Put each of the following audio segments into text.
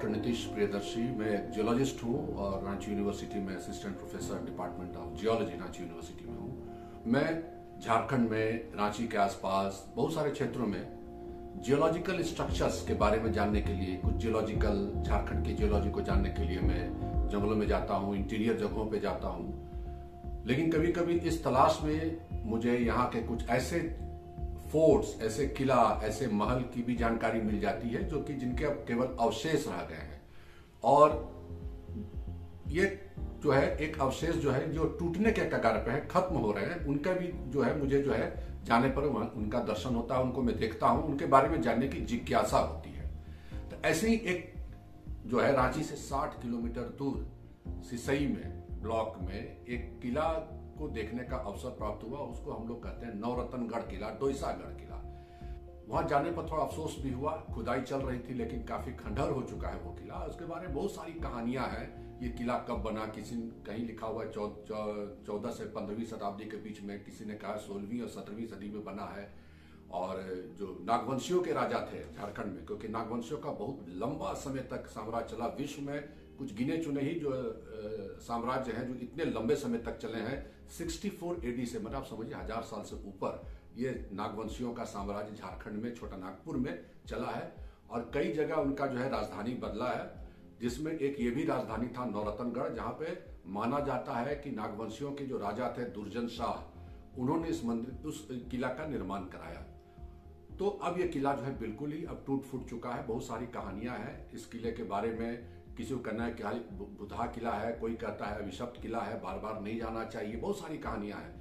Doctor Nitish Priyadarshi. मैं एक geologist हूँ और रांची यूनिवर्सिटी में assistant professor department of geology Ranchi university में हूँ। मैं झारखंड में रांची के आसपास बहुत सारे क्षेत्रों में जियोलॉजिकल स्ट्रक्चर्स के बारे में जानने के लिए, कुछ जियोलॉजिकल झारखंड की जियोलॉजी को जानने के लिए मैं जंगलों में जाता हूँ, इंटीरियर जगहों पे जाता हूँ। लेकिन कभी कभी इस तलाश में मुझे यहाँ के कुछ ऐसे फोर्ट्स, ऐसे किला, ऐसे महल की भी जानकारी मिल जाती है जो कि जिनके अब केवल अवशेष रह गए हैं। और ये जो है एक अवशेष जो है जो टूटने के कगार पे है, खत्म हो रहे हैं, उनका भी जो है मुझे जो है जाने पर उनका दर्शन होता है, उनको मैं देखता हूं, उनके बारे में जानने की जिज्ञासा होती है। तो ऐसे ही एक जो है रांची से 60 किलोमीटर दूर सिसई में ब्लॉक में एक किला को देखने का अवसर प्राप्त हुआ। उसको हम लोग कहते हैं नवरत्नगढ़ किला, डोईसागढ़ किला। वहां जाने पर थोड़ा अफसोस भी हुआ, खुदाई चल रही थी लेकिन काफी खंडहर हो चुका है वो किला। उसके बारे में बहुत सारी कहानियां हैं। ये किला कब बना, किसी कहीं लिखा हुआ है 14 से 15वीं शताब्दी के बीच में, किसी ने कहा 16वीं और 17वीं सदी में बना है। और जो नागवंशियों के राजा थे झारखंड में, क्योंकि नागवंशियों का बहुत लंबा समय तक साम्राज्य चला, विश्व में कुछ गिने चुने ही जो साम्राज्य हैं जो इतने लंबे समय तक चले हैं। 64 एडी से, मतलब आप समझिए 1000 साल से ऊपर ये नागवंशियों का साम्राज्य झारखंड में, छोटा नागपुर में चला है। और कई जगह उनका जो है राजधानी बदला है, जिसमें एक ये भी राजधानी था नौरतनगढ़, जहां पे माना जाता है कि नागवंशियों के जो राजा थे दुर्जन शाह, उन्होंने इस मंदिर, उस किला का निर्माण कराया। तो अब ये किला जो है बिल्कुल ही अब टूट फूट चुका है। बहुत सारी कहानियां हैं इस किले के बारे में। किसी को कहना है कि बुधा किला है, कोई कहता है अभिशप्त किला है, बार बार नहीं जाना चाहिए, बहुत सारी कहानियां हैं।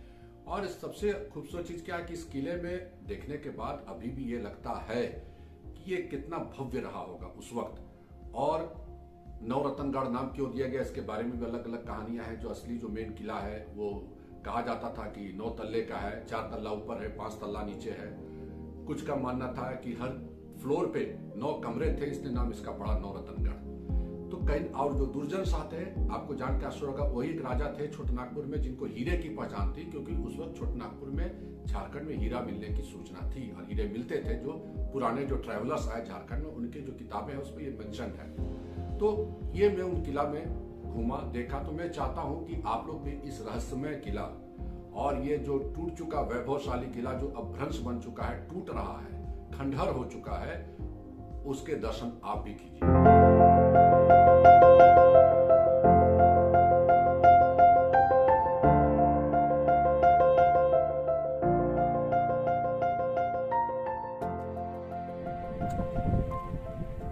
और सबसे खूबसूरत चीज क्या है कि इस किले में देखने के बाद अभी भी ये लगता है कि ये कितना भव्य रहा होगा उस वक्त। और नवरत्नगढ़ नाम क्यों दिया गया, इसके बारे में भी अलग अलग कहानियां हैं। जो असली जो मेन किला है वो कहा जाता था कि 9 तल्ले का है, 4 तल्ला ऊपर है, 5 तल्ला नीचे है। कुछ का मानना था कि हर फ्लोर पे 9 कमरे थे, इसलिए नाम इसका पड़ा नवरत्नगढ़। तो कई और जो दुर्जन शाह थे, आपको जान के आश्चर्य होगा, वही एक राजा थे छोटनागपुर में जिनको हीरे की पहचान थी, क्योंकि उस वक्त छोटनागपुर में झारखंड में हीरा मिलने की सूचना थी और हीरे मिलते थे। जो पुराने जो ट्रैवलर्स आए झारखंड में, उनकी जो किताबें हैं उसमें ये मेंशन है। तो ये मैं उन किला में घूमा, देखा। तो मैं चाहता हूं कि आप लोग भी इस रहस्यमय किला और ये जो टूट चुका वैभवशाली किला जो अब भ्रंश बन चुका है, टूट रहा है, खंडहर हो चुका है, उसके दर्शन आप भी कीजिए।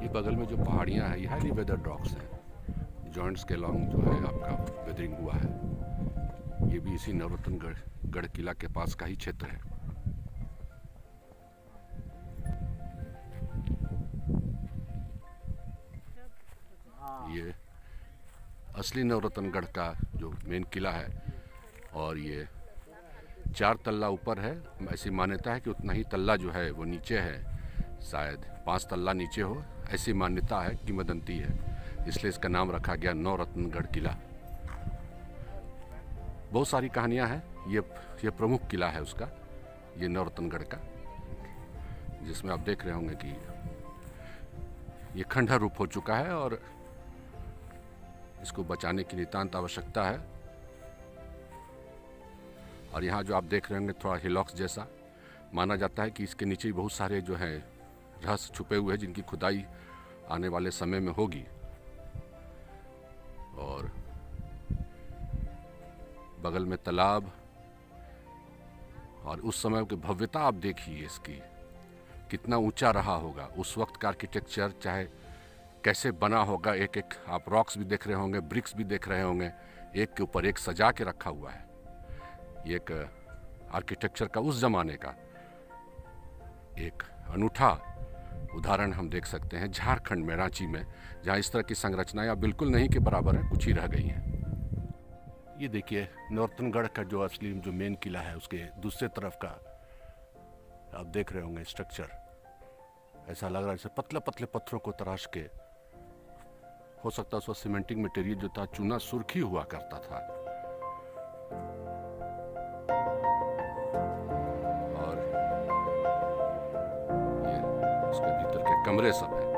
ये बगल में जो पहाड़ियां हैं, ये हाईली वेदर्ड रॉक्स हैं। जॉइंट्स के लॉन्ग जो है आपका वेदरिंग हुआ है। ये भी इसी नवरत्नगढ़ किला के पास का ही क्षेत्र है। ये असली नवरत्नगढ़ का जो मेन किला है और ये 4 तल्ला ऊपर है। ऐसी मान्यता है कि उतना ही तल्ला जो है वो नीचे है, शायद 5 तल्ला नीचे हो, ऐसी मान्यता है, किंवदंती है। इसलिए इसका नाम रखा गया नवरत्नगढ़ किला। बहुत सारी कहानियां हैं। ये प्रमुख किला है उसका, ये नवरत्नगढ़ का, जिसमें आप देख रहे होंगे कि ये खंडहर रूप हो चुका है और इसको बचाने की नितांत आवश्यकता है। और यहाँ जो आप देख रहे होंगे थोड़ा हिलॉक्स जैसा, माना जाता है कि इसके नीचे बहुत सारे जो हैं रहस्य छुपे हुए हैं, जिनकी खुदाई आने वाले समय में होगी। और बगल में तालाब, और उस समय की भव्यता आप देखिए इसकी, कितना ऊंचा रहा होगा उस वक्त का आर्किटेक्चर, चाहे कैसे बना होगा। एक एक आप रॉक्स भी देख रहे होंगे, ब्रिक्स भी देख रहे होंगे, एक के ऊपर एक सजा के रखा हुआ है। ये एक आर्किटेक्चर का उस जमाने का एक अनूठा उदाहरण हम देख सकते हैं झारखंड में, रांची में, जहाँ इस तरह की संरचनाएं बिल्कुल नहीं के बराबर है, कुछ ही रह गई हैं। ये देखिए नवरत्नगढ़ का जो असली जो मेन किला है, उसके दूसरे तरफ का आप देख रहे होंगे स्ट्रक्चर। ऐसा लग रहा है जैसे पतले पतले पत्थरों को तराश के, हो सकता है उसका सीमेंटिंग मटेरियल जो था चूना सुर्खी हुआ करता था। और ये उसके भीतर के कमरे सब हैं।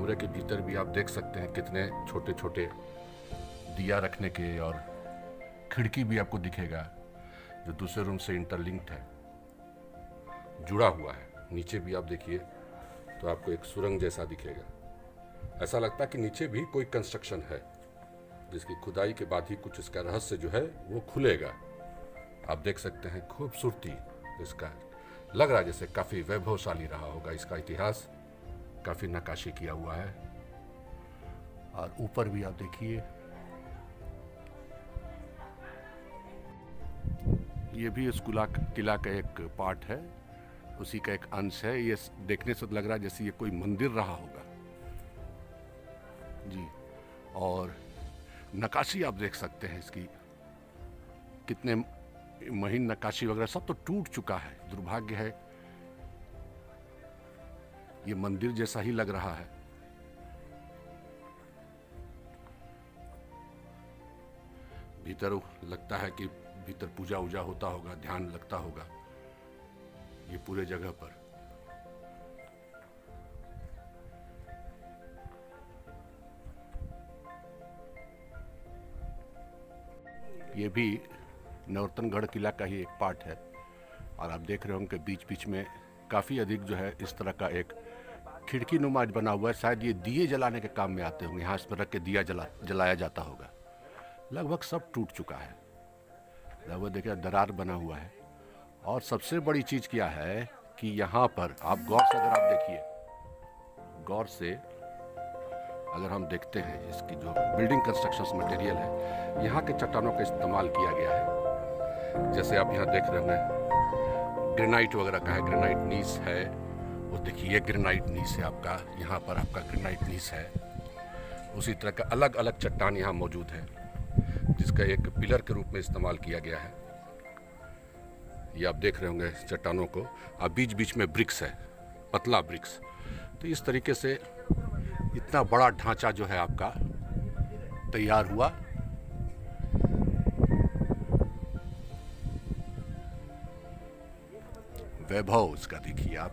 कमरे के भीतर भी आप देख सकते हैं कितने छोटे छोटे दिया रखने के, और खिड़की भी आपको दिखेगा जो दूसरे रूम से इंटरलिंक्ड है, जुड़ा हुआ है। नीचे भी आप देखिए तो आपको एक सुरंग जैसा दिखेगा। ऐसा लगता है कि नीचे भी कोई कंस्ट्रक्शन है जिसकी खुदाई के बाद ही कुछ इसका रहस्य जो है वो खुलेगा। आप देख सकते हैं खूबसूरती इसका, लग रहा है जैसे काफ़ी वैभवशाली रहा होगा। इसका इतिहास काफ़ी नक्काशी किया हुआ है। और ऊपर भी आप देखिए, ये भी इस किला का एक पार्ट है, उसी का एक अंश है। ये देखने से लग रहा है जैसे ये कोई मंदिर रहा होगा जी। और नक्काशी आप देख सकते हैं इसकी, कितने महीन नक्काशी वगैरह सब तो टूट चुका है। दुर्भाग्य है, ये मंदिर जैसा ही लग रहा है। भीतर लगता है कि भीतर पूजा वूजा होता होगा, ध्यान लगता होगा ये पूरे जगह पर। ये भी नौतनगढ़ किला का ही एक पार्ट है। और आप देख रहे होंगे बीच बीच में काफ़ी अधिक जो है इस तरह का एक खिड़की नुमा बना हुआ है। शायद ये दिए जलाने के काम में आते होंगे, यहाँ इस पर रख के दिया जलाया जाता होगा। लगभग सब टूट चुका है, लगभग देखिए दरार बना हुआ है। और सबसे बड़ी चीज़ क्या है कि यहाँ पर आप गौर से अगर आप देखिए, गौर से अगर हम देखते हैं इसकी जो बिल्डिंग कंस्ट्रक्शन मटेरियल है, यहाँ के चट्टानों का इस्तेमाल किया गया है। जैसे आप यहाँ देख रहे हैं ग्रेनाइट वगैरह का है, ग्रेनाइट नीस है, वो देखिए ये ग्रेनाइट नीस है आपका, यहाँ पर आपका ग्रेनाइट नीस है। उसी तरह का अलग अलग चट्टान यहाँ मौजूद है जिसका एक पिलर के रूप में इस्तेमाल किया गया है। ये आप देख रहे होंगे चट्टानों को, अब बीच बीच में ब्रिक्स है, पतला ब्रिक्स। तो इस तरीके से इतना बड़ा ढांचा जो है आपका तैयार हुआ। वैभव उसका देखिए आप।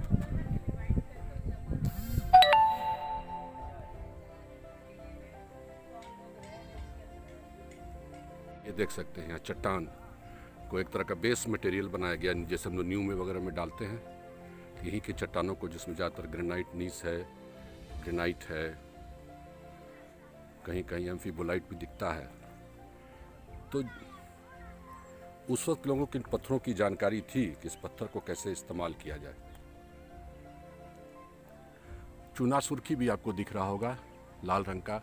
ये देख सकते हैं यहाँ चट्टान को एक तरह का बेस मटेरियल बनाया गया, जैसे हम लोग न्यू में वगैरह में डालते हैं। यहीं की चट्टानों को, जिसमें ज़्यादातर ग्रेनाइट नीस है, ग्रेनाइट है, कहीं कहीं एम्फीबोलाइट भी दिखता है। तो उस वक्त लोगों को इन पत्थरों की जानकारी थी कि इस पत्थर को कैसे इस्तेमाल किया जाए। चूना सुर्खी भी आपको दिख रहा होगा लाल रंग का,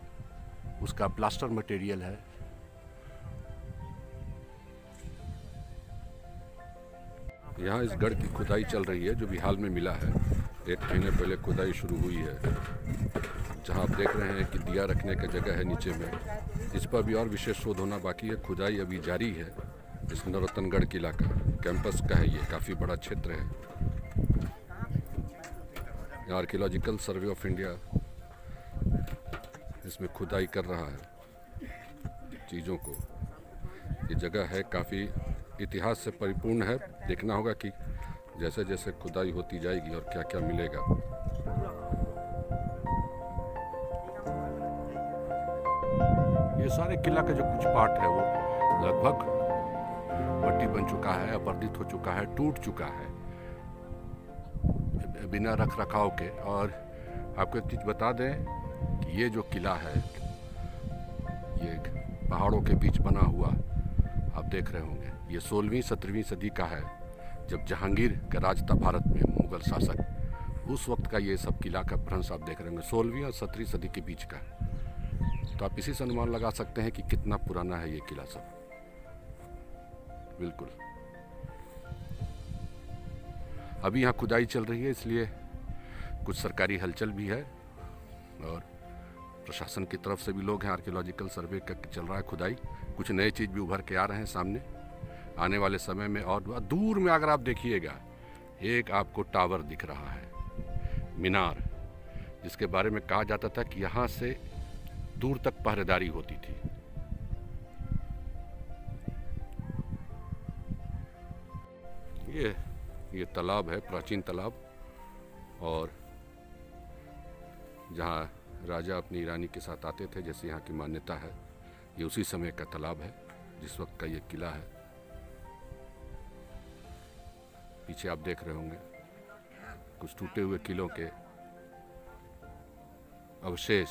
उसका प्लास्टर मटेरियल है। यहाँ इस गढ़ की खुदाई चल रही है जो भी हाल में मिला है। 1 महीने पहले खुदाई शुरू हुई है। जहाँ आप देख रहे हैं कि दिया रखने का जगह है नीचे में, इस पर भी और विशेष शोध होना बाकी है। खुदाई अभी जारी है। इस नौतनगढ़ किला का कैंपस का है, ये काफ़ी बड़ा क्षेत्र है। आर्कियोलॉजिकल सर्वे ऑफ इंडिया इसमें खुदाई कर रहा है चीज़ों को। ये जगह है काफ़ी इतिहास से परिपूर्ण है। देखना होगा कि जैसे जैसे खुदाई होती जाएगी और क्या क्या मिलेगा। ये सारे किला का जो कुछ पार्ट है वो लगभग मट्टी बन चुका है, अपरदित हो चुका है, टूट चुका है बिना रख रखाव के। और आपको एक चीज़ बता दें कि ये जो किला है ये पहाड़ों के बीच बना हुआ आप देख रहे होंगे, ये 16वीं 17वीं सदी का है। जब जहांगीर का राज था भारत में, मुगल शासक, उस वक्त का ये सब किला का भ्रंश आप देख रहे होंगे, 16वीं और 17वीं सदी के बीच का। तो आप इसी से अनुमान लगा सकते हैं कि कितना पुराना है ये किला सब। बिल्कुल अभी यहाँ खुदाई चल रही है, इसलिए कुछ सरकारी हलचल भी है और प्रशासन की तरफ से भी लोग हैं। आर्कियोलॉजिकल सर्वे का चल रहा है खुदाई, कुछ नए चीज़ भी उभर के आ रहे हैं सामने आने वाले समय में। और दूर में अगर आप देखिएगा, एक आपको टावर दिख रहा है, मीनार, जिसके बारे में कहा जाता था कि यहाँ से दूर तक पहरेदारी होती थी। ये तालाब है, प्राचीन तालाब, और जहाँ राजा अपनी रानी के साथ आते थे, जैसे यहाँ की मान्यता है। ये उसी समय का तालाब है जिस वक्त का ये किला है। पीछे आप देख रहे होंगे कुछ टूटे हुए किलों के अवशेष